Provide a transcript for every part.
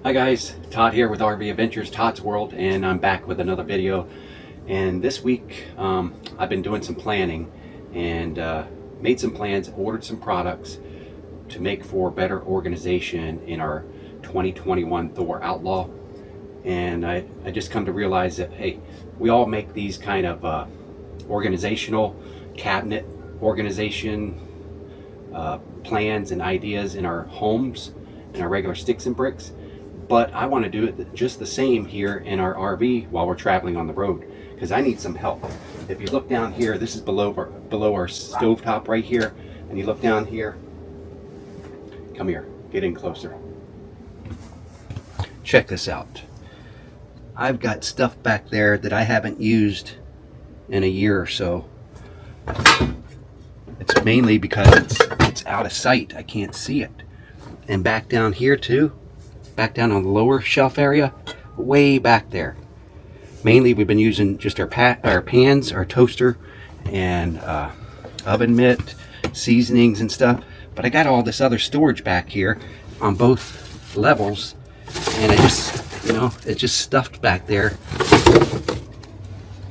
Hi guys, Todd here with RV Adventures, Todd's World, and I'm back with another video. And this week I've been doing some planning and made some plans, ordered some products to make for better organization in our 2021 Thor Outlaw. And I just come to realize that, hey, we all make these kind of organizational cabinet organization plans and ideas in our homes, in our regular sticks and bricks. But I want to do it just the same here in our RV while we're traveling on the road, because I need some help. If you look down here, this is below our stovetop right here, and you look down here, come here, get in closer. Check this out. I've got stuff back there that I haven't used in a year or so. It's mainly because it's out of sight. I can't see it. And back down here too, back down on the lower shelf area, way back there. Mainly we've been using just our pans, our toaster, and oven mitt, seasonings and stuff. But I got all this other storage back here on both levels, and it's just stuffed back there,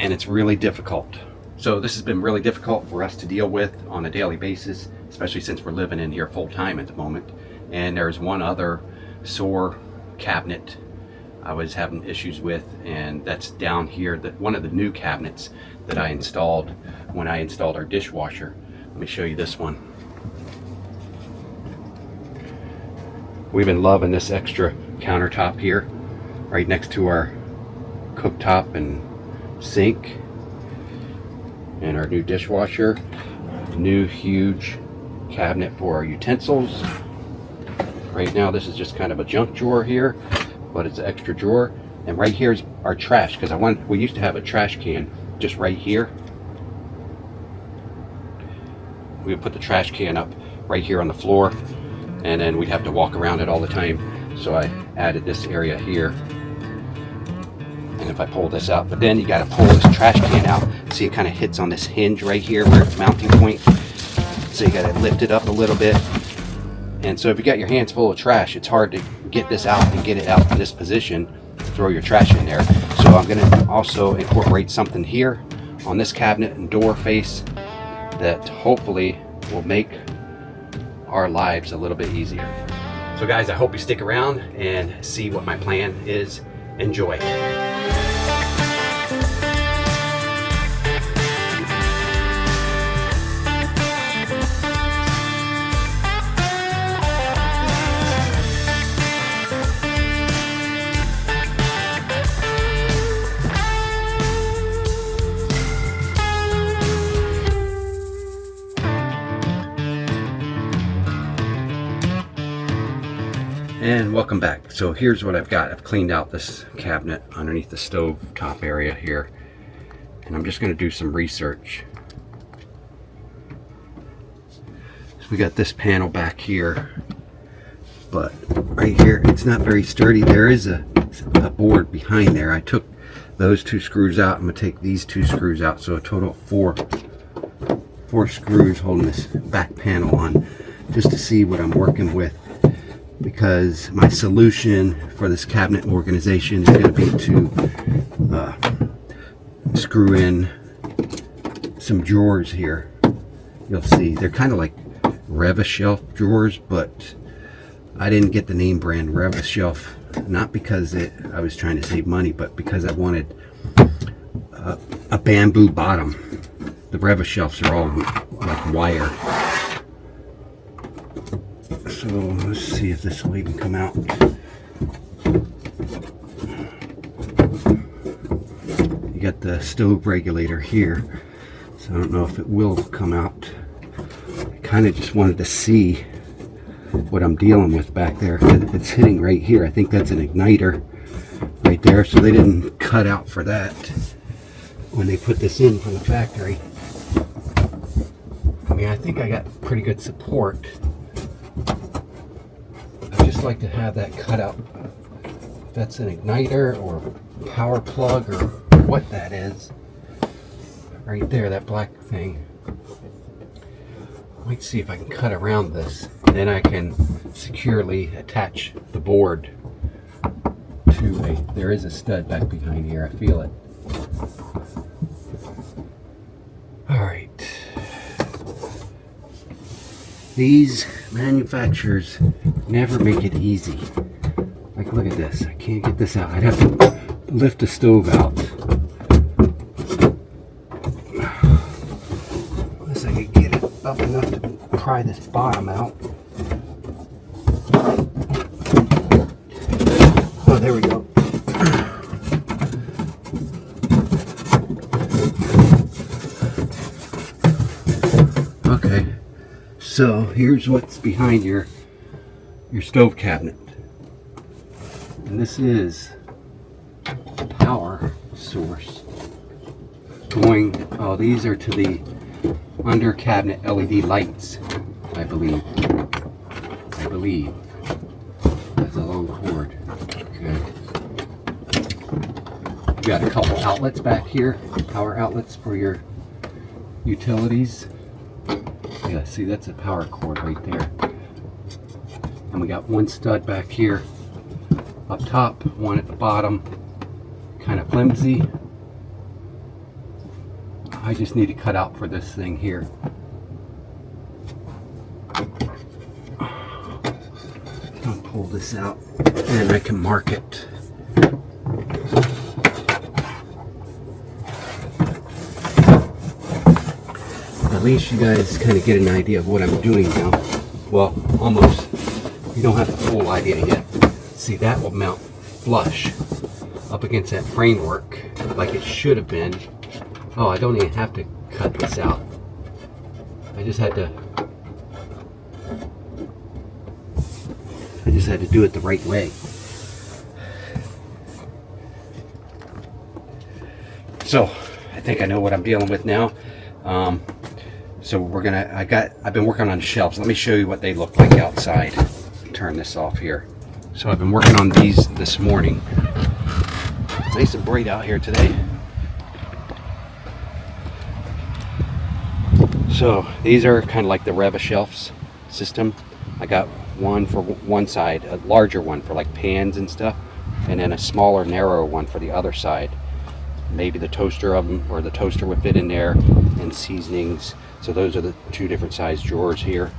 and it's really difficult. So this has been really difficult for us to deal with on a daily basis, especially since we're living in here full time at the moment. And there's one other sore cabinet I was having issues with, and that's down here, that one of the new cabinets that I installed when I installed our dishwasher. Let me show you this one. We've been loving this extra countertop here right next to our cooktop and sink, and our new dishwasher, new huge cabinet for our utensils. Right now this is just kind of a junk drawer here, but it's an extra drawer. And right here is our trash, because we used to have a trash can just right here. We would put the trash can up right here on the floor, and then we'd have to walk around it all the time. So I added this area here. And if I pull this out, but then you got to pull this trash can out. See, it kind of hits on this hinge right here where it's mounting point. So you got to lift it up a little bit. And so if you got your hands full of trash, it's hard to get this out and get it out in this position, throw your trash in there. So I'm going to also incorporate something here on this cabinet and door face that hopefully will make our lives a little bit easier. So guys, I hope you stick around and see what my plan is. Enjoy. And welcome back. So here's what I've got. I've cleaned out this cabinet underneath the stove top area here, and I'm just going to do some research. So we got this panel back here, but right here it's not very sturdy. There is a board behind there. I took those two screws out. I'm going to take these two screws out, so a total of four screws holding this back panel on, just to see what I'm working with. Because my solution for this cabinet organization is going to be to screw in some drawers here. You'll see they're kind of like Rev-A-Shelf drawers, but I didn't get the name brand Rev-A-Shelf, not because I was trying to save money, but because I wanted a bamboo bottom. The Rev-A-Shelves are all like wire. So let's see if this will even come out. You got the stove regulator here, so I don't know if it will come out. I kind of just wanted to see what I'm dealing with back there. It's hitting right here. I think that's an igniter right there, so they didn't cut out for that when they put this in from the factory. I mean, I think I got pretty good support. Just like to have that cut out. If that's an igniter or power plug or what that is. Right there, that black thing. Let's see if I can cut around this, and then I can securely attach the board there is a stud back behind here. I feel it. All right. These manufacturers never make it easy. Like, look at this. I can't get this out. I'd have to lift the stove out. Unless I could get it up enough to pry this bottom out. Oh, there we go. Okay, so here's what's behind your stove cabinet. And this is power source going, oh, these are to the under cabinet LED lights, I believe. That's a long cord. Okay. You got a couple outlets back here, power outlets for your utilities. Yeah, see, that's a power cord right there. And we got one stud back here up top, one at the bottom, kind of flimsy. I just need to cut out for this thing here. I'll pull this out and I can mark it. At least you guys kind of get an idea of what I'm doing now. Well, almost. You don't have the full idea yet. See, that will mount flush up against that framework like it should have been. Oh, I don't even have to cut this out. I just had to do it the right way. So I think I know what I'm dealing with now. So I've been working on shelves. Let me show you what they look like outside. Turn this off here. So I've been working on these this morning. It's nice and bright out here today. So these are kind of like the Reva shelves system. I got one for one side, a larger one for like pans and stuff, and then a smaller, narrow one for the other side. Maybe the toaster oven or the toaster would fit in there, and seasonings. So those are the two different size drawers here.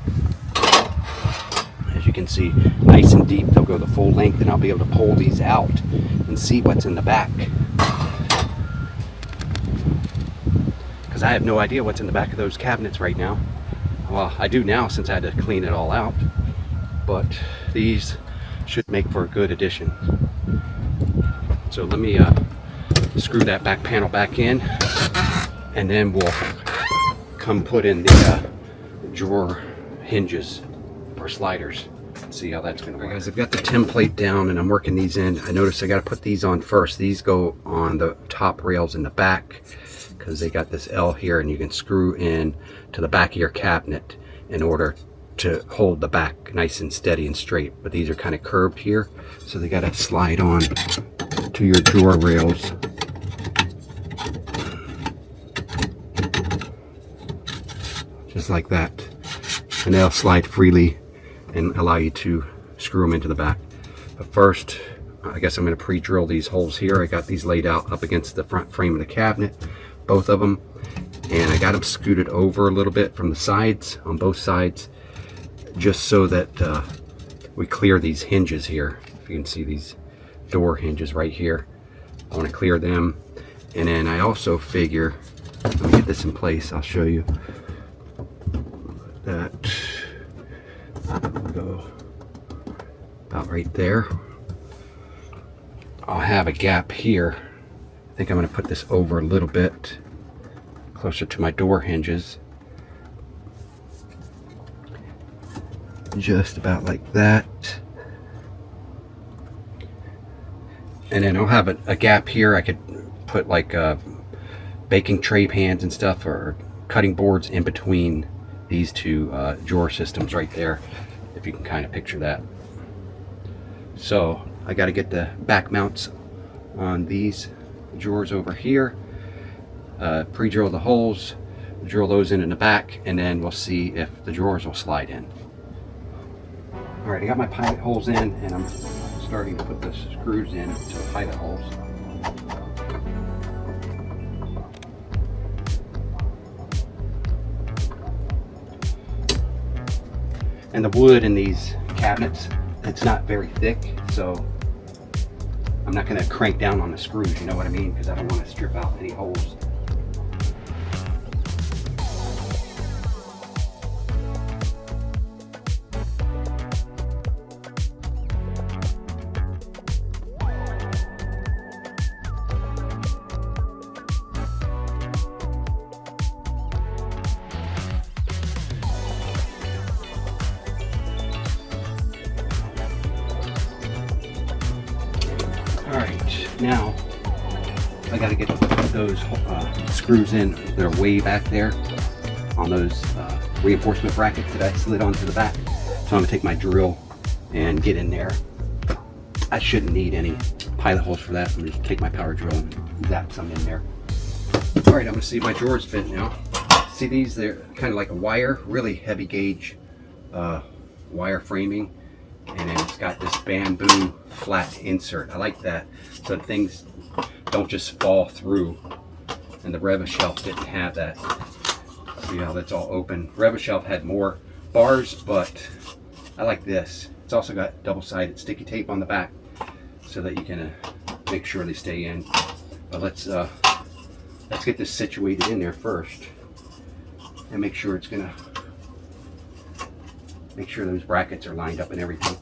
As you can see, nice and deep. They'll go the full length, and I'll be able to pull these out and see what's in the back. Because I have no idea what's in the back of those cabinets right now. Well, I do now since I had to clean it all out. But these should make for a good addition. So let me screw that back panel back in, and then we'll come put in the drawer hinges or sliders. See how that's going to work. All right, guys, I've got the template down and I'm working these in. I noticed I got to put these on first. These go on the top rails in the back because they got this L here, and you can screw in to the back of your cabinet in order to hold the back nice and steady and straight. But these are kind of curved here, so they got to slide on to your drawer rails. Just like that. And they'll slide freely and allow you to screw them into the back. But first, I guess I'm going to pre-drill these holes here. I got these laid out up against the front frame of the cabinet, both of them, and I got them scooted over a little bit from the sides, on both sides, just so that we clear these hinges here. If you can see these door hinges right here, I want to clear them. And then I also figure, let me get this in place, I'll show you. That go about right there. I'll have a gap here. I think I'm going to put this over a little bit closer to my door hinges, just about like that. And then I'll have a gap here. I could put like baking tray pans and stuff, or cutting boards in between these two drawer systems right there, if you can kind of picture that. So I got to get the back mounts on these drawers over here, pre-drill the holes, drill those in the back, and then we'll see if the drawers will slide in. All right, I got my pilot holes in, and I'm starting to put the screws in to the pilot holes. And the wood in these cabinets, it's not very thick, so I'm not going to crank down on the screws, you know what I mean? Because I don't want to strip out any holes. Alright, now I got to get those screws in. They're way back there on those reinforcement brackets that I slid onto the back. So I'm going to take my drill and get in there. I shouldn't need any pilot holes for that. I'm going to take my power drill and zap some in there. Alright, I'm going to see if my drawers fit now. See these? They're kind of like a wire, really heavy gauge wire framing. And then it's got this bamboo flat insert. I like that, so things don't just fall through. And the Reva shelf didn't have that. See how that's all open. Reva shelf had more bars, but I like this. It's also got double-sided sticky tape on the back so that you can make sure they stay in. But let's get this situated in there first and make sure make sure those brackets are lined up and everything.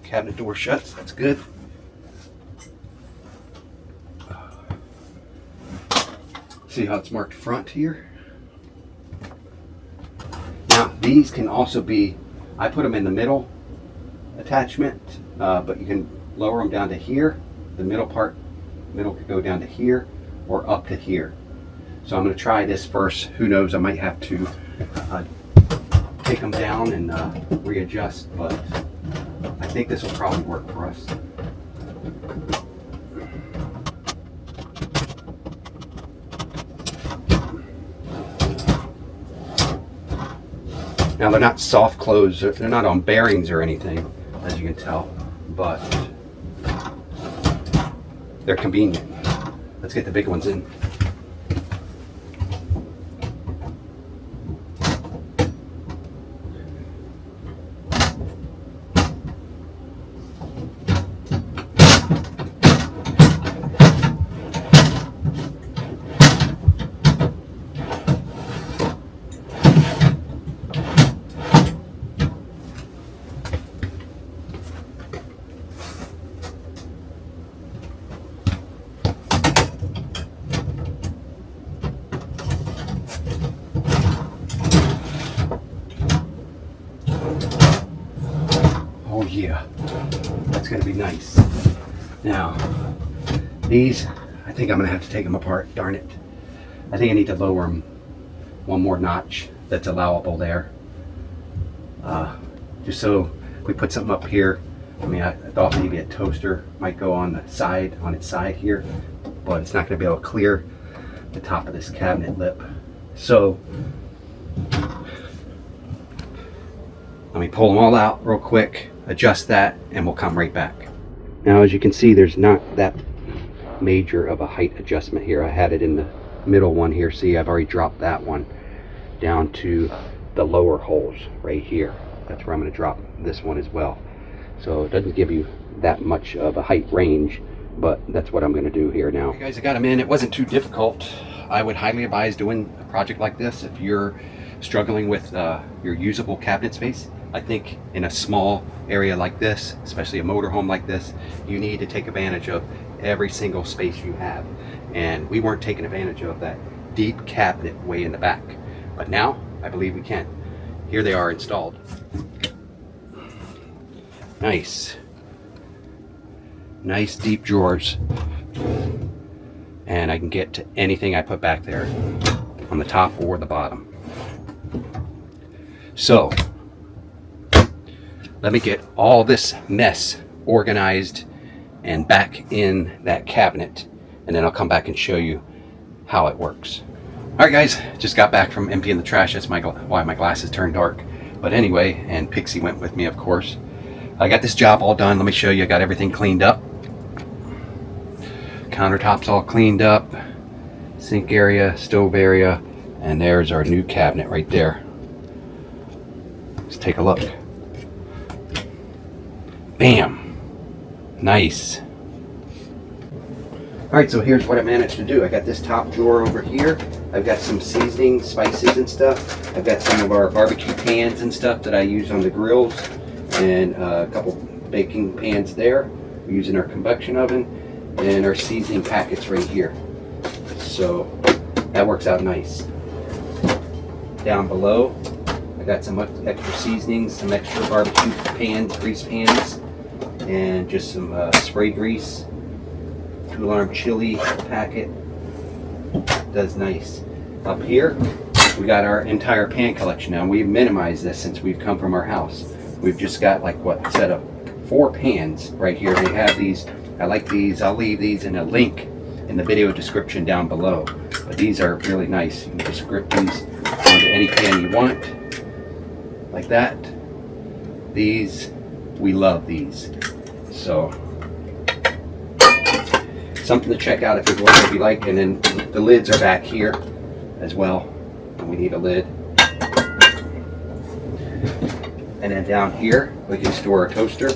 Cabinet door shuts, that's good. See how it's marked front here? Now these can also be, I put them in the middle attachment, but you can lower them down to here. The middle could go down to here or up to here. So I'm going to try this first. Who knows, I might have to take them down and readjust, but I think this will probably work for us. Now they're not soft close, they're not on bearings or anything, as you can tell, but they're convenient. Let's get the big ones in. Oh yeah, that's gonna be nice. Now, these, I think I'm gonna have to take them apart, darn it. I think I need to lower them one more notch that's allowable there. Just so if we put something up here, I mean, I thought maybe a toaster might go on the side, on its side here, but it's not gonna be able to clear the top of this cabinet lip. So, let me pull them all out real quick, adjust that, and we'll come right back. Now, as you can see, there's not that major of a height adjustment here. I had it in the middle one here. See, I've already dropped that one down to the lower holes right here. That's where I'm going to drop this one as well. So it doesn't give you that much of a height range, but that's what I'm going to do here now. Okay, guys, I got them in. It wasn't too difficult. I would highly advise doing a project like this if you're struggling with your usable cabinet space. I think in a small area like this, especially a motorhome like this, you need to take advantage of every single space you have. And we weren't taking advantage of that deep cabinet way in the back. But now, I believe we can. Here they are installed. Nice. Nice deep drawers. And I can get to anything I put back there on the top or the bottom. So, let me get all this mess organized and back in that cabinet, and then I'll come back and show you how it works. All right, guys, just got back from emptying the trash. That's why my glasses turned dark. But anyway, and Pixie went with me, of course. I got this job all done. Let me show you. I got everything cleaned up. Countertops all cleaned up. Sink area, stove area, and there's our new cabinet right there. Let's take a look. Bam! Nice. Alright, so here's what I managed to do. I got this top drawer over here. I've got some seasoning, spices and stuff. I've got some of our barbecue pans and stuff that I use on the grills, and a couple baking pans there. We're using our convection oven, and our seasoning packets right here. So that works out nice. Down below, I got some extra seasonings, some extra barbecue pans, grease pans, and just some spray grease. 2-alarm chili packet. Does nice. Up here, we got our entire pan collection now. We've minimized this since we've come from our house. We've just got like what, a set of 4 pans right here. They have these. I like these. I'll leave these in a link in the video description down below. But these are really nice. You can just grip these onto any pan you want, like that. These, we love these. So something to check out if you like. And then the lids are back here as well. And we need a lid. And then down here we can store our toaster.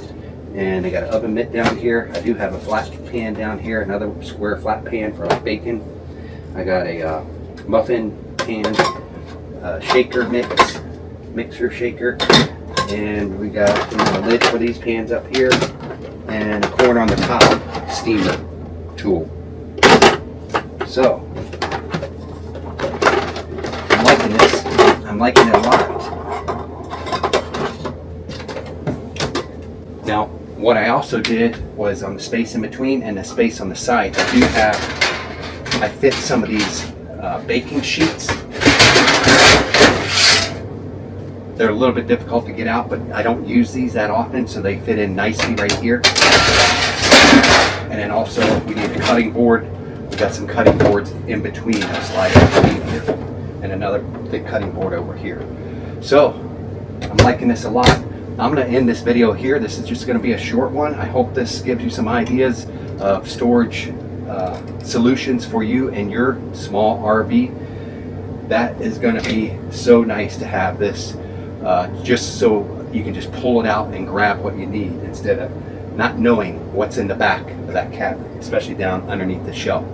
And I got an oven mitt down here. I do have a flat pan down here, another square flat pan for like bacon. I got a muffin pan, shaker mixer shaker, and we got a lid for these pans up here, and a corner on the top steamer tool. So I'm liking this. I'm liking it a lot. Now, what I also did was on the space in between and the space on the side, I fit some of these baking sheets. They're a little bit difficult to get out, but I don't use these that often, so they fit in nicely right here. And then also, if we need a cutting board, we got some cutting boards in between. I'll slide in here, and another thick cutting board over here. So, I'm liking this a lot. I'm going to end this video here. This is just going to be a short one. I hope this gives you some ideas of storage solutions for you and your small RV. That is going to be so nice to have this, just so you can just pull it out and grab what you need instead of not knowing what's in the back of that cabinet, especially down underneath the shelf.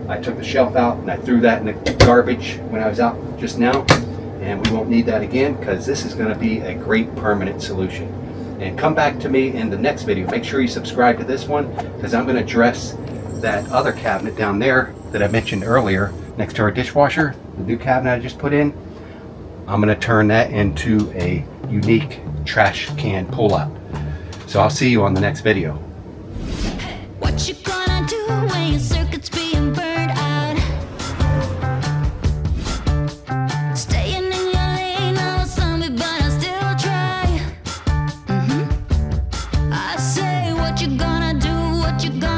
I took the shelf out and I threw that in the garbage when I was out just now. And we won't need that again, because this is going to be a great permanent solution. And come back to me in the next video. Make sure you subscribe to this one, because I'm going to address that other cabinet down there that I mentioned earlier next to our dishwasher, the new cabinet I just put in. I'm going to turn that into a unique trash can pull-out. So I'll see you on the next video. What you gonna do when your circuit's being burned out? Staying in your lane, I was zombie, but I still try. I say, what you gonna do? What you gonna